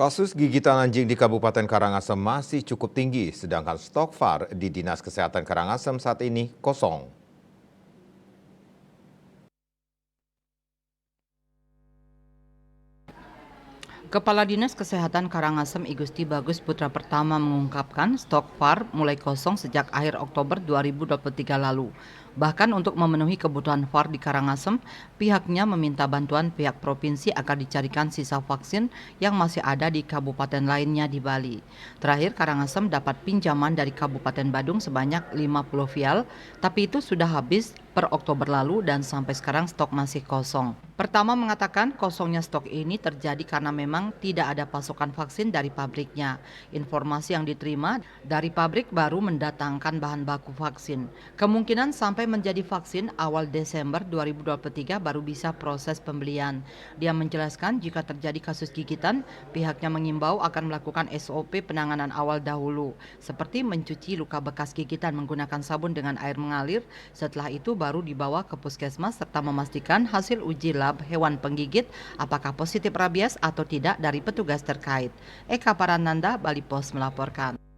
Kasus gigitan anjing di Kabupaten Karangasem masih cukup tinggi, sedangkan stok VAR di Dinas Kesehatan Karangasem saat ini kosong. Kepala Dinas Kesehatan Karangasem Igusti Bagus Putra Pertama mengungkapkan stok VAR mulai kosong sejak akhir Oktober 2023 lalu. Bahkan untuk memenuhi kebutuhan VAR di Karangasem, pihaknya meminta bantuan pihak provinsi agar dicarikan sisa vaksin yang masih ada di kabupaten lainnya di Bali. Terakhir, Karangasem dapat pinjaman dari Kabupaten Badung sebanyak 50 vial, tapi itu sudah habis per Oktober lalu dan sampai sekarang stok masih kosong. Pertama mengatakan kosongnya stok ini terjadi karena memang tidak ada pasokan vaksin dari pabriknya. Informasi yang diterima dari pabrik baru mendatangkan bahan baku vaksin. Kemungkinan sampai menjadi vaksin awal Desember 2023 baru bisa proses pembelian. Dia menjelaskan jika terjadi kasus gigitan, pihaknya mengimbau akan melakukan SOP penanganan awal dahulu, seperti mencuci luka bekas gigitan menggunakan sabun dengan air mengalir. Setelah itu baru dibawa ke puskesmas serta memastikan hasil uji lab hewan penggigit apakah positif rabies atau tidak dari petugas terkait. Eka Parananda, Bali Pos melaporkan.